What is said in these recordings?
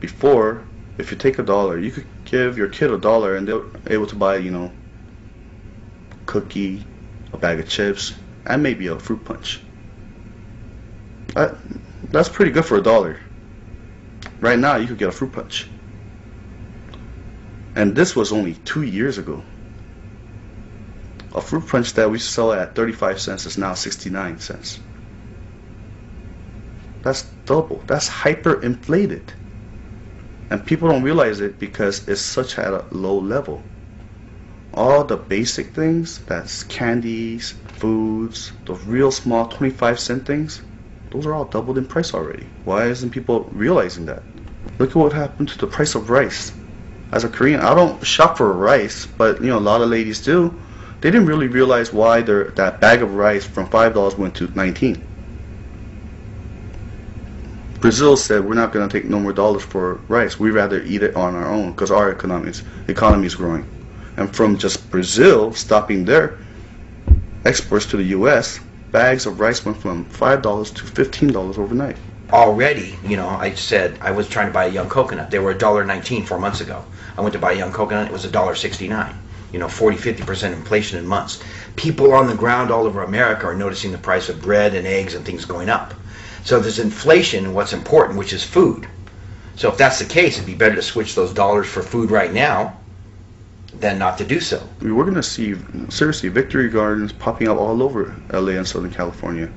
before, if you take $1, you could give your kid $1 and they're able to buy, cookie, a bag of chips, and maybe a fruit punch. That's pretty good for $1. Right now, you could get a fruit punch. And this was only 2 years ago. A fruit punch that we sell at 35 cents is now 69 cents. That's double. That's hyperinflated. And people don't realize it because it's such at a low level. All the basic things, that's candies, foods, those real small 25-cent things, those are all doubled in price already. Why isn't people realizing that? Look at what happened to the price of rice. As a Korean, I don't shop for rice, but a lot of ladies do. They didn't really realize why that bag of rice from $5 went to 19. Brazil said we're not going to take no more dollars for rice. We'd rather eat it on our own because our economy is growing. And from just Brazil stopping their exports to the U.S., bags of rice went from $5 to $15 overnight. Already, I said I was trying to buy a young coconut. They were $1.19 4 months ago. I went to buy a young coconut. It was $1.69. 40-50% inflation in months. People on the ground all over America are noticing the price of bread and eggs and things going up. So there's inflation in what's important, which is food. So if that's the case, it'd be better to switch those dollars for food right now than not to do so. We're going to see, seriously, victory gardens popping up all over LA and Southern California.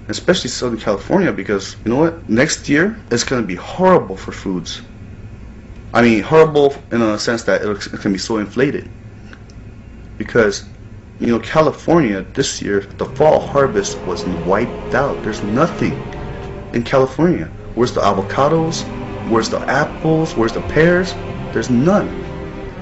Especially Southern California, because, you know what? Next year, it's going to be horrible for foods. I mean, horrible in a sense that it can be so inflated. Because, California this year, the fall harvest was wiped out. There's nothing in California. Where's the avocados? Where's the apples? Where's the pears? There's none.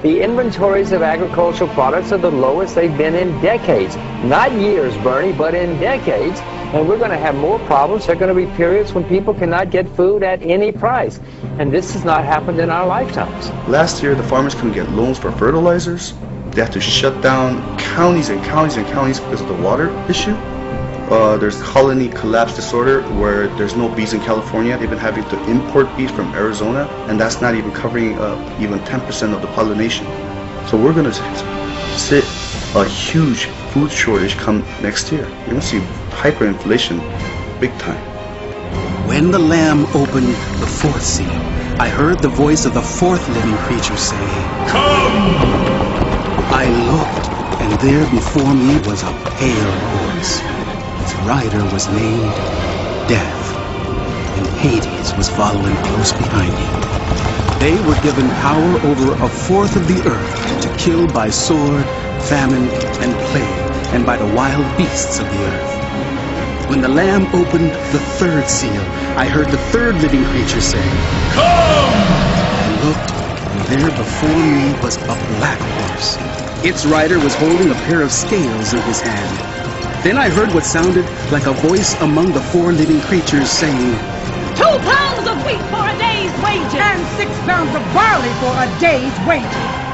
The inventories of agricultural products are the lowest they've been in decades. Not years, Bernie, but in decades. And we're going to have more problems. There are going to be periods when people cannot get food at any price. And this has not happened in our lifetimes. Last year, the farmers couldn't get loans for fertilizers. They had to shut down counties and counties and counties because of the water issue. There's colony collapse disorder where there's no bees in California. They've been having to import bees from Arizona, and that's not even covering even 10% of the pollination. So we're going to sit a huge food shortage come next year. You're going to see hyperinflation big time. When the Lamb opened the fourth seal, I heard the voice of the fourth living creature say, "Come!" I looked, and there before me was a pale horse. Its rider was named Death, and Hades was following close behind him. They were given power over a fourth of the earth to kill by sword, famine, and plague, and by the wild beasts of the earth. When the Lamb opened the third seal, I heard the third living creature say, "Come!" I looked, and there before me was a black horse. Its rider was holding a pair of scales in his hand. Then I heard what sounded like a voice among the four living creatures saying, 2 pounds of wheat for a day's wages, and 6 pounds of barley for a day's wages.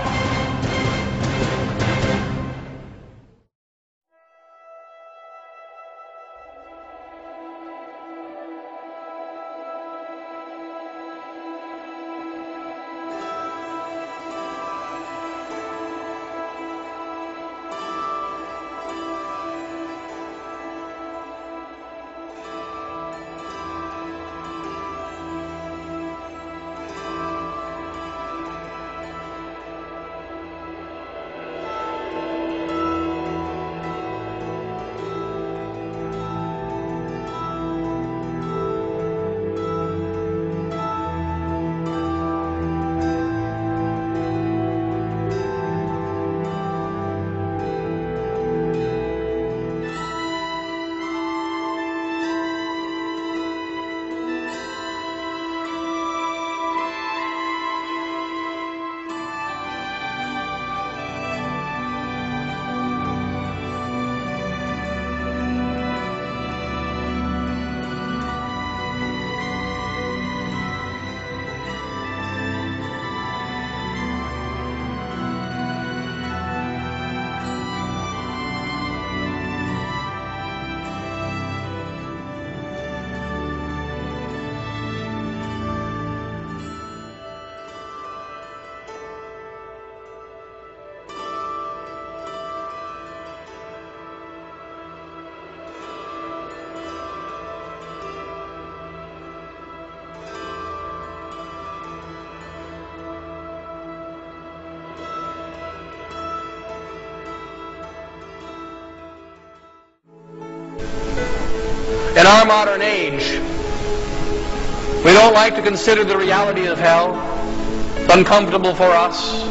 In our modern age, we don't like to consider the reality of hell. It's uncomfortable for us.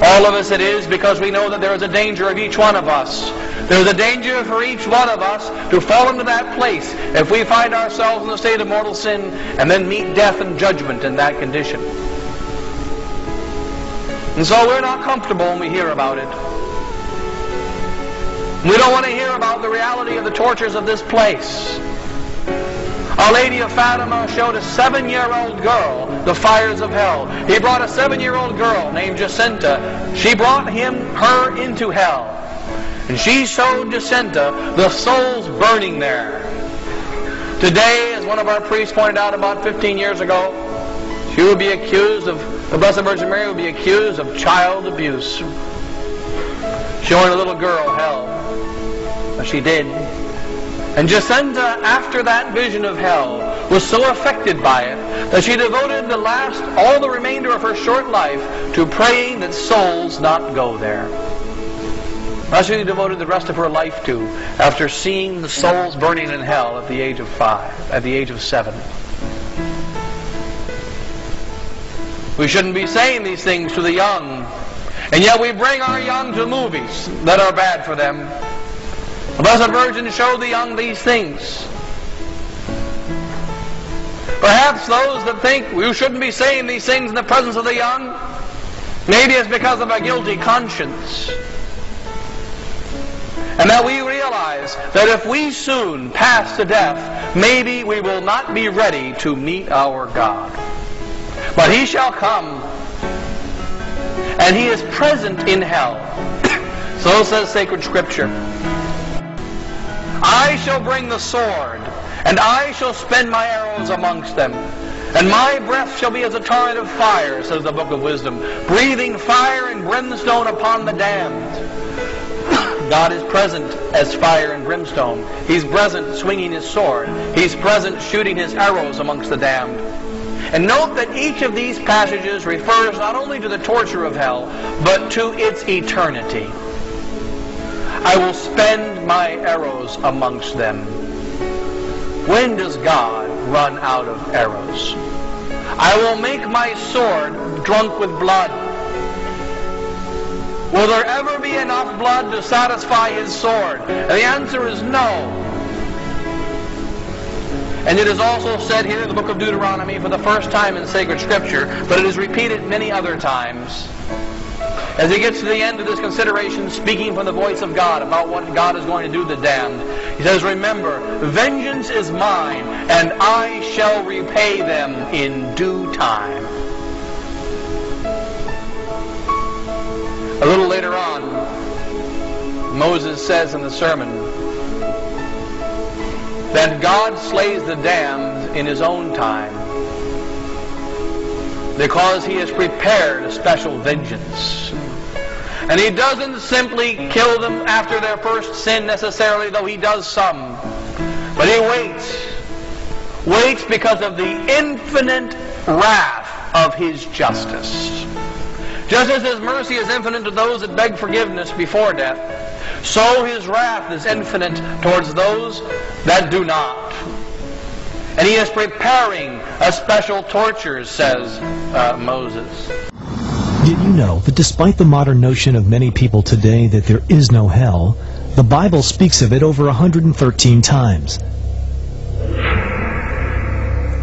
All of us it is, because we know that there is a danger of each one of us. There is a danger for each one of us to fall into that place if we find ourselves in the state of mortal sin and then meet death and judgment in that condition. And so we're not comfortable when we hear about it. We don't want to hear about the reality of the tortures of this place. Our Lady of Fatima showed a 7-year-old girl the fires of hell. He brought a 7-year-old girl named Jacinta. She brought her into hell. And she showed Jacinta the souls burning there. Today, as one of our priests pointed out about 15 years ago, she would be accused of, the Blessed Virgin Mary would be accused of child abuse. Showing a little girl hell. But she did. And Jacinta, after that vision of hell, was so affected by it that she devoted all the remainder of her short life to praying that souls not go there. That's what she devoted the rest of her life to, after seeing the souls burning in hell at the age of 7. We shouldn't be saying these things to the young, and yet we bring our young to movies that are bad for them. The Blessed Virgin showed the young these things. Perhaps those that think we shouldn't be saying these things in the presence of the young, maybe it's because of a guilty conscience. And that we realize that if we soon pass to death, maybe we will not be ready to meet our God. But He shall come, and He is present in hell. So says sacred Scripture. I shall bring the sword, and I shall spend my arrows amongst them. And my breath shall be as a torrent of fire, says the Book of Wisdom, breathing fire and brimstone upon the damned. God is present as fire and brimstone. He's present swinging His sword. He's present shooting His arrows amongst the damned. And note that each of these passages refers not only to the torture of hell, but to its eternity. I will spend my arrows amongst them. When does God run out of arrows? I will make my sword drunk with blood. Will there ever be enough blood to satisfy His sword? And the answer is no. And it is also said here in the book of Deuteronomy for the first time in sacred Scripture, but it is repeated many other times. As he gets to the end of this consideration, speaking from the voice of God about what God is going to do to the damned, he says, remember, vengeance is mine, and I shall repay them in due time. A little later on, Moses says in the sermon that God slays the damned in His own time, because He has prepared a special vengeance. And He doesn't simply kill them after their first sin necessarily, though He does some. But He waits because of the infinite wrath of His justice. Just as His mercy is infinite to those that beg forgiveness before death, so His wrath is infinite towards those that do not. And He is preparing a special torture, says Moses. Did you know that despite the modern notion of many people today that there is no hell, the Bible speaks of it over 113 times?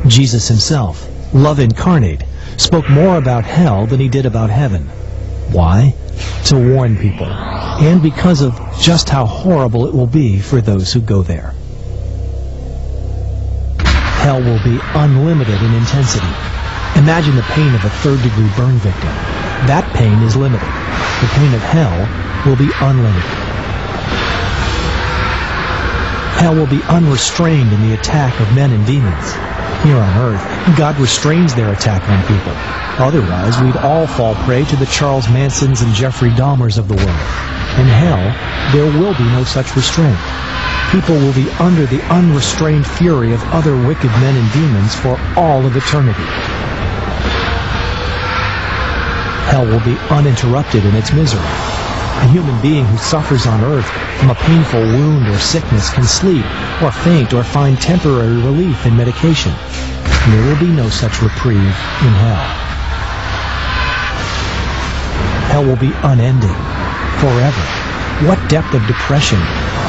Jesus Himself, love incarnate, spoke more about hell than He did about heaven. Why? To warn people, and because of just how horrible it will be for those who go there. Hell will be unlimited in intensity. Imagine the pain of a third-degree burn victim. That pain is limited. The pain of hell will be unlimited. Hell will be unrestrained in the attack of men and demons. Here on earth, God restrains their attack on people. Otherwise, we'd all fall prey to the Charles Mansons and Jeffrey Dahmers of the world. In hell, there will be no such restraint. People will be under the unrestrained fury of other wicked men and demons for all of eternity. Hell will be uninterrupted in its misery. A human being who suffers on earth from a painful wound or sickness can sleep, or faint, or find temporary relief in medication. There will be no such reprieve in hell. Hell will be unending, forever. What depth of depression,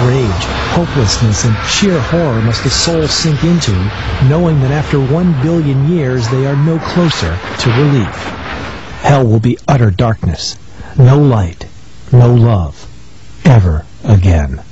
rage, hopelessness, and sheer horror must a soul sink into, knowing that after 1 billion years they are no closer to relief? Hell will be utter darkness, no light, no love, ever again.